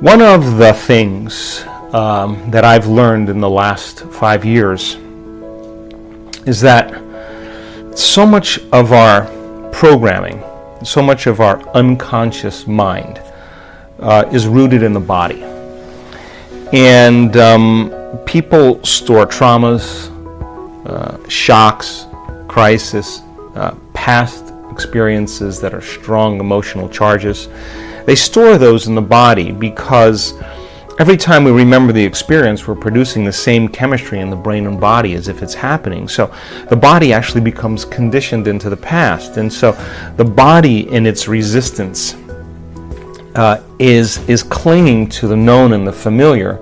One of the things that I've learned in the last 5 years is that so much of our programming, so much of our unconscious mind is rooted in the body. And people store traumas, shocks, crisis, past experiences that are strong emotional charges. They store those in the body because every time we remember the experience, we're producing the same chemistry in the brain and body as if it's happening. So the body actually becomes conditioned into the past. And so the body in its resistance is clinging to the known and the familiar,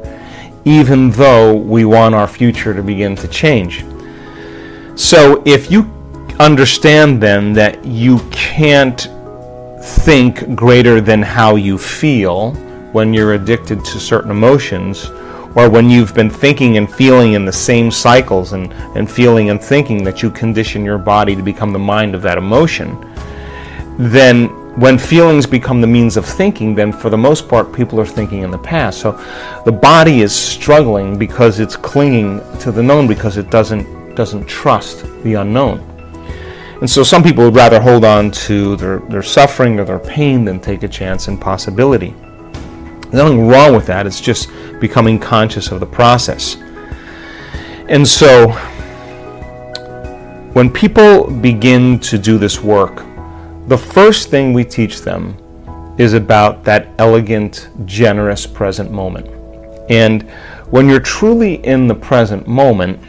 even though we want our future to begin to change. So if you understand then that you can't think greater than how you feel when you're addicted to certain emotions, or when you've been thinking and feeling in the same cycles and feeling and thinking that you condition your body to become the mind of that emotion, then when feelings become the means of thinking, then for the most part people are thinking in the past. So the body is struggling because it's clinging to the known, because it doesn't trust the unknown. And so some people would rather hold on to their suffering or their pain than take a chance in possibility. There's nothing wrong with that. It's just becoming conscious of the process. And so when people begin to do this work, the first thing we teach them is about that elegant, generous present moment. And when you're truly in the present moment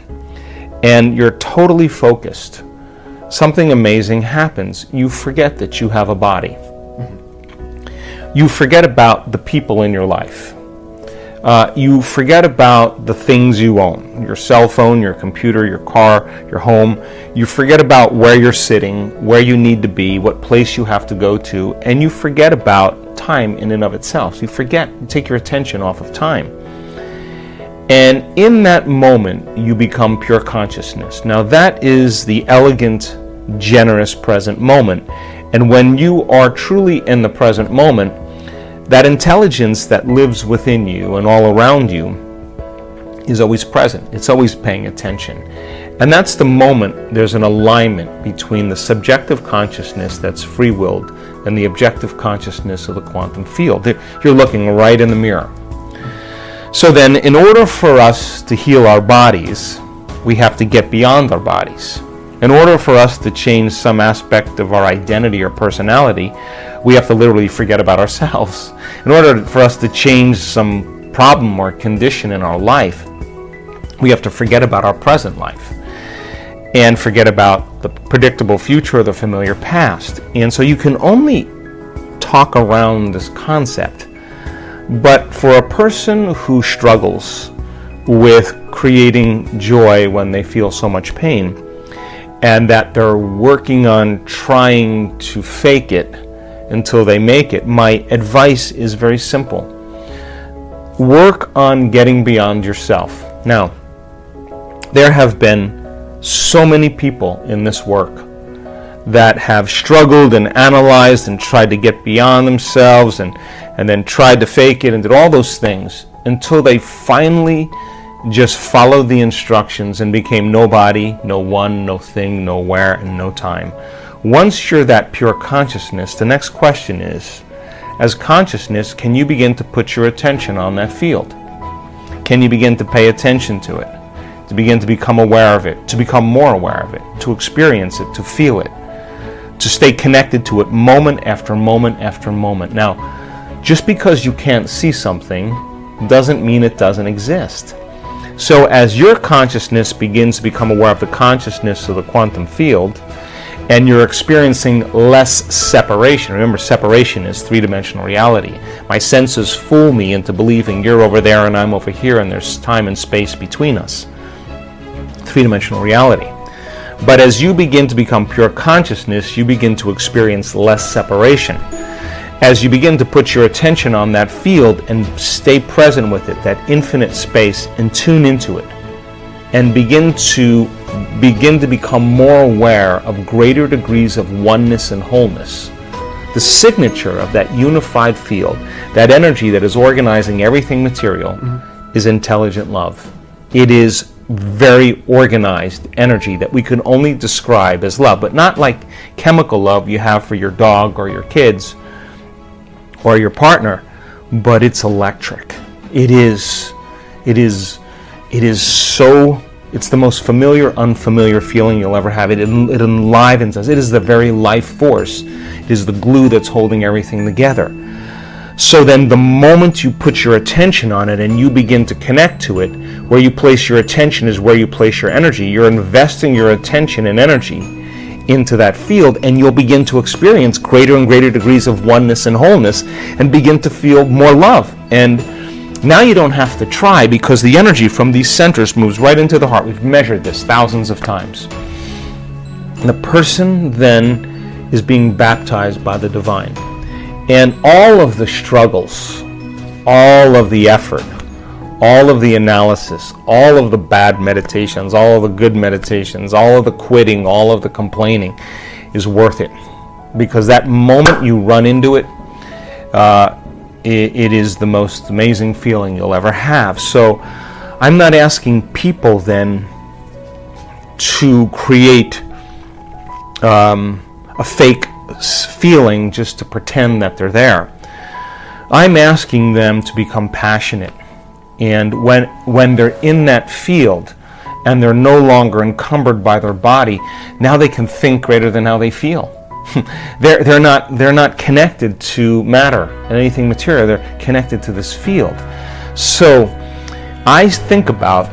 and you're totally focused, something amazing happens. You forget that you have a body. You forget about the people in your life. You forget about the things you own, your cell phone, your computer, your car, your home. You forget about where you're sitting, where you need to be, what place you have to go to, and you forget about time in and of itself. You take your attention off of time. And in that moment, you become pure consciousness. Now that is the elegant, generous present moment. And when you are truly in the present moment, that intelligence that lives within you and all around you is always present. It's always paying attention. And that's the moment there's an alignment between the subjective consciousness that's free-willed and the objective consciousness of the quantum field. You're looking right in the mirror. So then, in order for us to heal our bodies, we have to get beyond our bodies. In order for us to change some aspect of our identity or personality, we have to literally forget about ourselves. In order for us to change some problem or condition in our life, we have to forget about our present life and forget about the predictable future or the familiar past. And so you can only talk around this concept. But for a person who struggles with creating joy when they feel so much pain, and that they're working on trying to fake it until they make it, my advice is very simple. Work on getting beyond yourself. Now, there have been so many people in this work that have struggled and analyzed and tried to get beyond themselves and then tried to fake it and did all those things until they finally just followed the instructions and became nobody, no one, no thing, nowhere, and no time. Once you're that pure consciousness, the next question is, as consciousness, can you begin to put your attention on that field? Can you begin to pay attention to it? To begin to become aware of it, to become more aware of it, to experience it, to feel it, to stay connected to it moment after moment after moment. Now, just because you can't see something doesn't mean it doesn't exist. So as your consciousness begins to become aware of the consciousness of the quantum field, and you're experiencing less separation. Remember, separation is three-dimensional reality. My senses fool me into believing you're over there and I'm over here and there's time and space between us. Three-dimensional reality. But as you begin to become pure consciousness, you begin to experience less separation. As you begin to put your attention on that field and stay present with it, that infinite space, and tune into it, and begin to become more aware of greater degrees of oneness and wholeness, the signature of that unified field, that energy that is organizing everything material, is intelligent love. It is very organized energy that we can only describe as love, but not like chemical love you have for your dog or your kids or your partner, but it's electric. It is so, it's the most familiar, unfamiliar feeling you'll ever have. It enlivens us. It is the very life force. It is the glue that's holding everything together. So then the moment you put your attention on it and you begin to connect to it, where you place your attention is where you place your energy. You're investing your attention and energy into that field, and you'll begin to experience greater and greater degrees of oneness and wholeness and begin to feel more love. And now you don't have to try, because the energy from these centers moves right into the heart. We've measured this thousands of times. And the person then is being baptized by the divine. And all of the struggles, all of the effort, all of the analysis, all of the bad meditations, all of the good meditations, all of the quitting, all of the complaining is worth it. Because that moment you run into it, it is the most amazing feeling you'll ever have. So I'm not asking people then to create a fake feeling just to pretend that they're there. I'm asking them to become passionate. And when they're in that field and they're no longer encumbered by their body, now they can think greater than how they feel. They're not connected to matter and anything material. They're connected to this field. So I think about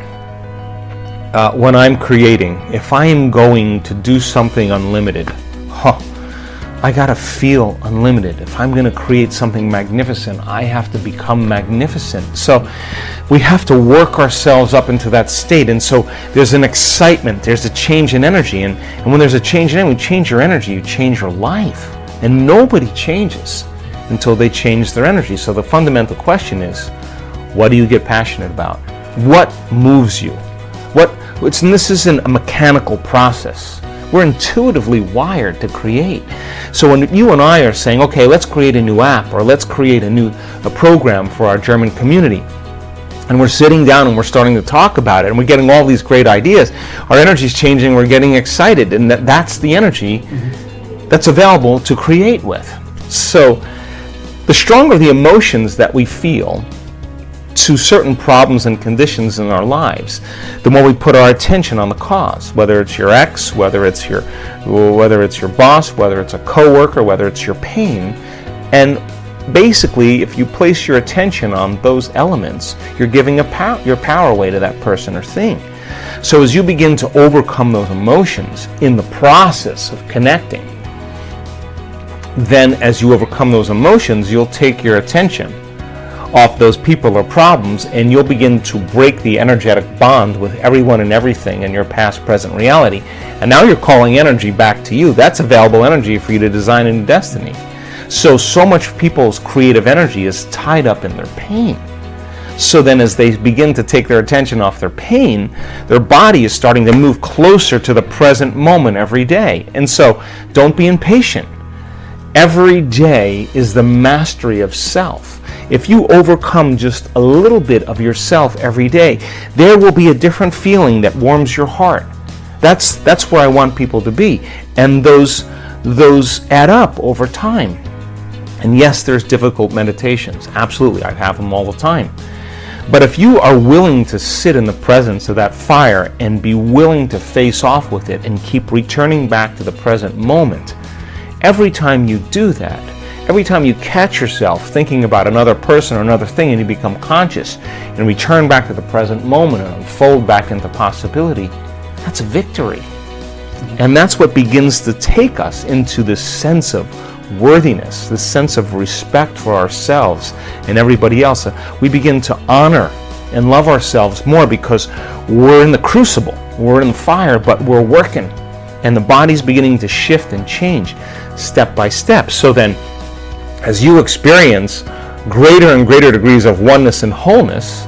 when I'm creating, if I am going to do something unlimited, I gotta feel unlimited. If I'm gonna create something magnificent, I have to become magnificent. So we have to work ourselves up into that state. And so there's an excitement, there's a change in energy. And when there's a change in energy, you change your energy, you change your life. And nobody changes until they change their energy. So the fundamental question is, what do you get passionate about? What moves you? And this isn't a mechanical process. We're intuitively wired to create. So when you and I are saying, okay, let's create a new app, or let's create a program for our German community, and we're sitting down and we're starting to talk about it, and we're getting all these great ideas, our energy's changing, we're getting excited, and that's the energy that's available to create with. So the stronger the emotions that we feel to certain problems and conditions in our lives, the more we put our attention on the cause, whether it's your ex, whether it's your boss, whether it's a coworker, whether it's your pain. And basically, if you place your attention on those elements, you're giving your power away to that person or thing. So as you begin to overcome those emotions in the process of connecting, then as you overcome those emotions, you'll take your attention off those people or problems, and you'll begin to break the energetic bond with everyone and everything in your past, present reality. And now you're calling energy back to you. That's available energy for you to design a new destiny. So much people's creative energy is tied up in their pain. So then as they begin to take their attention off their pain, their body is starting to move closer to the present moment every day. And so don't be impatient. Every day is the mastery of self. If you overcome just a little bit of yourself every day, there will be a different feeling that warms your heart. That's where I want people to be. And those add up over time. And yes, there's difficult meditations. Absolutely, I have them all the time. But if you are willing to sit in the presence of that fire and be willing to face off with it and keep returning back to the present moment, every time you do that, every time you catch yourself thinking about another person or another thing and you become conscious and return back to the present moment and unfold back into possibility, that's a victory. And that's what begins to take us into this sense of worthiness, this sense of respect for ourselves and everybody else. We begin to honor and love ourselves more because we're in the crucible, we're in the fire, but we're working. And the body's beginning to shift and change step by step. So then, as you experience greater and greater degrees of oneness and wholeness,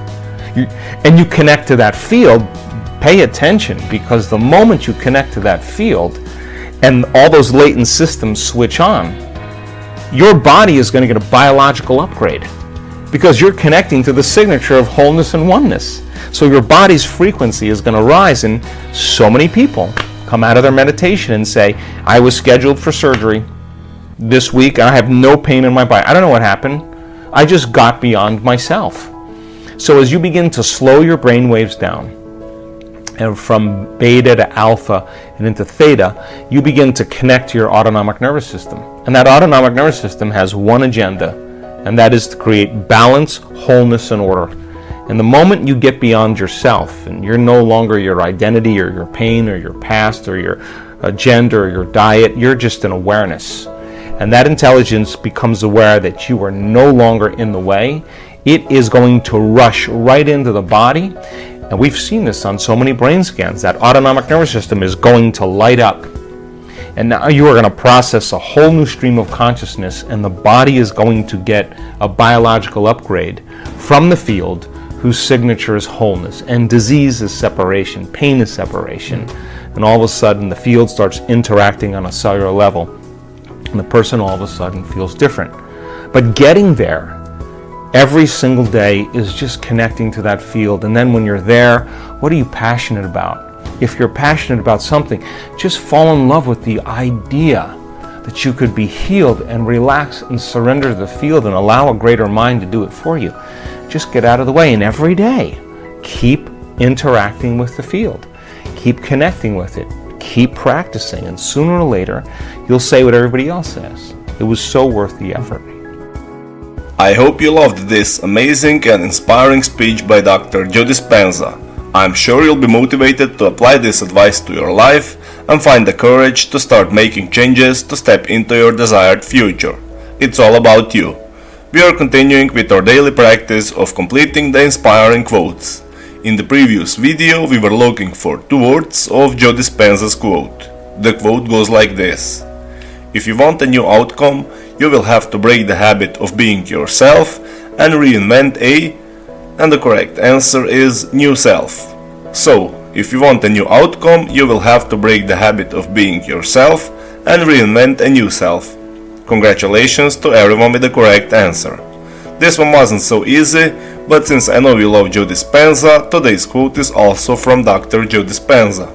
and you connect to that field, pay attention, because the moment you connect to that field and all those latent systems switch on, your body is going to get a biological upgrade because you're connecting to the signature of wholeness and oneness. So your body's frequency is going to rise, and so many people come out of their meditation and say, I was scheduled for surgery this week and I have no pain in my body. I don't know what happened. I just got beyond myself. So as you begin to slow your brain waves down, and from beta to alpha and into theta, you begin to connect to your autonomic nervous system. And that autonomic nervous system has one agenda, and that is to create balance, wholeness, and order. And the moment you get beyond yourself, and you're no longer your identity or your pain or your past or your gender or your diet, you're just an awareness. And that intelligence becomes aware that you are no longer in the way. It is going to rush right into the body. And we've seen this on so many brain scans. That autonomic nervous system is going to light up. And now you are going to process a whole new stream of consciousness, and the body is going to get a biological upgrade from the field whose signature is wholeness. And disease is separation, pain is separation. And all of a sudden the field starts interacting on a cellular level, and the person all of a sudden feels different. But getting there every single day is just connecting to that field. And then when you're there, what are you passionate about? If you're passionate about something, just fall in love with the idea that you could be healed and relax and surrender to the field and allow a greater mind to do it for you. Just get out of the way, and every day keep interacting with the field. Keep connecting with it. Keep practicing, and sooner or later you'll say what everybody else says. It was so worth the effort. I hope you loved this amazing and inspiring speech by Dr. Joe Dispenza. I'm sure you'll be motivated to apply this advice to your life and find the courage to start making changes to step into your desired future. It's all about you. We are continuing with our daily practice of completing the inspiring quotes. In the previous video we were looking for 2 words of Joe Dispenza's quote. The quote goes like this: if you want a new outcome, you will have to break the habit of being yourself and reinvent and the correct answer is new self. So, if you want a new outcome, you will have to break the habit of being yourself and reinvent a new self. Congratulations to everyone with the correct answer. This one wasn't so easy, but since I know you love Joe Dispenza, today's quote is also from Dr. Joe Dispenza.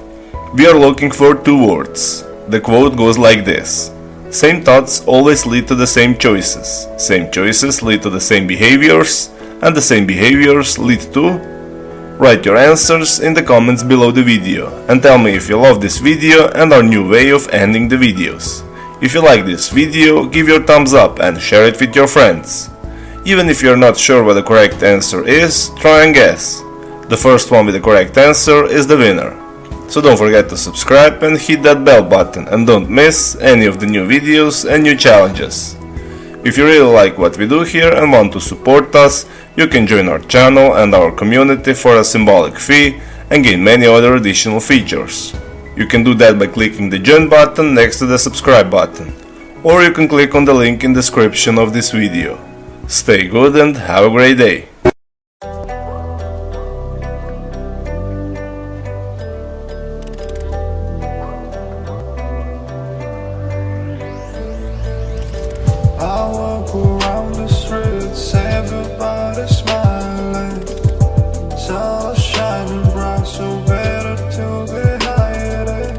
We are looking for 2 words. The quote goes like this: same thoughts always lead to the same choices. Same choices lead to the same behaviors, and the same behaviors lead to... Write your answers in the comments below the video and tell me if you love this video and our new way of ending the videos. If you like this video, give your thumbs up and share it with your friends. Even if you're not sure what the correct answer is, try and guess. The first one with the correct answer is the winner. So don't forget to subscribe and hit that bell button and don't miss any of the new videos and new challenges. If you really like what we do here and want to support us, you can join our channel and our community for a symbolic fee and gain many other additional features. You can do that by clicking the join button next to the subscribe button, or you can click on the link in the description of this video. Stay good and have a great day! I walk around the streets, everybody smiling. Sun shining bright, so better to be hiding.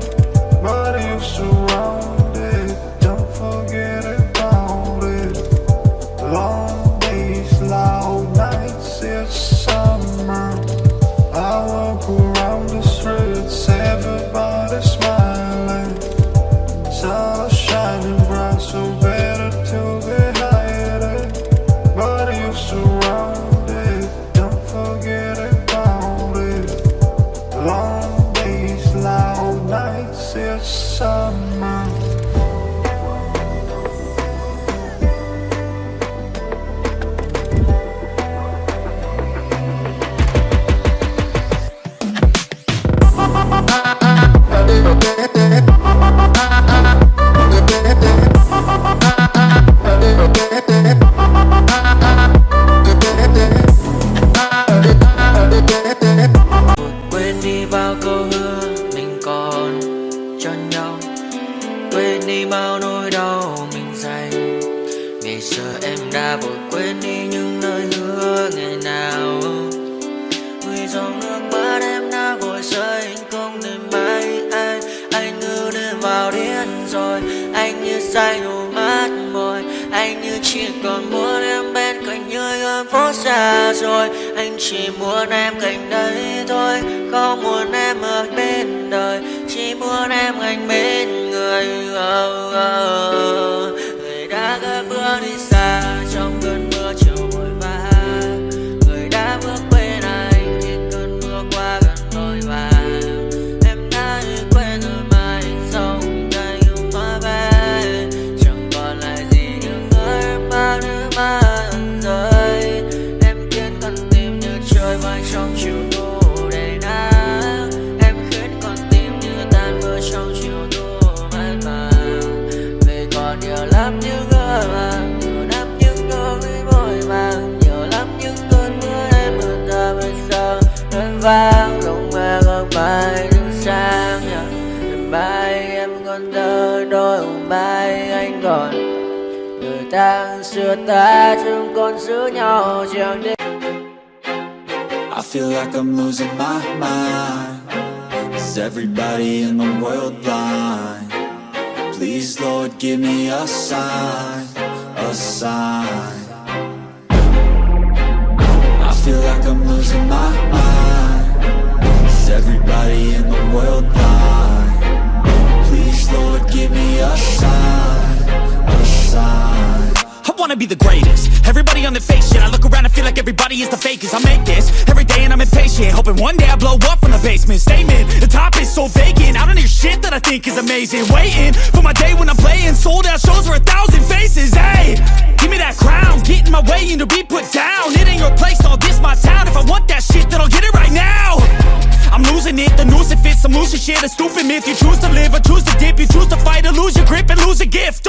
But you surrounded, don't forget about it. Long days, loud nights. còn muốn em bên cạnh như ở phố xa rồi. Anh chỉ muốn em cạnh đấy thôi, không muốn em ở bên đời, chỉ muốn em anh bên người. Người đã gỡ bước đi xa trong cơn mưa chiều vội vã, người đã bước quên anh khi cơn mưa qua gần vội vã. Em đã quên rồi mà anh sống đây mà về, chẳng còn lại gì nhưng người bao nước mắt rơi. Em khiến con tim như trôi vai trong chiều thu đầy nắng, em khiến con tim như tan vỡ trong chiều thu mát màng. Vì còn nhiều lắm những ngỡ màng, nhiều lắm những nỗi vội vàng, nhiều lắm những cơn mưa em mưa ta bây giờ vẫn vang. Không mơ không mai đứng sang nhờ mai em còn thơ đôi hôm mai anh còn người ta xưa ta chúng còn giữ nhau chẳng đêm. I feel like I'm losing my mind. Is everybody in the world blind? Please Lord give me a sign, a sign. I feel like I'm losing my mind. Is everybody in the world blind? Please Lord give me a sign, a sign. I wanna be the greatest. Everybody on the fake shit. I look around and feel like everybody is the fakest. I make this every day and I'm impatient, hoping one day I blow up from the basement. Statement, the top is so vacant. I don't hear shit that I think is amazing. Waiting for my day when I'm playing sold out shows for 1,000 faces. Hey, give me that crown, get in my way and to be put down. It ain't your place, all this my town. If I want that shit, then I'll get it right now. I'm losing it, the noose it fits. I'm losing shit, a stupid myth. You choose to live or choose to dip. You choose to fight or lose your grip and lose a gift.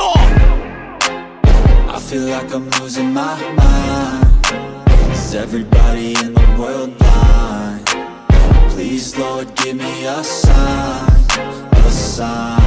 I feel like I'm losing my mind. Is everybody in the world blind? Please Lord give me a sign, a sign.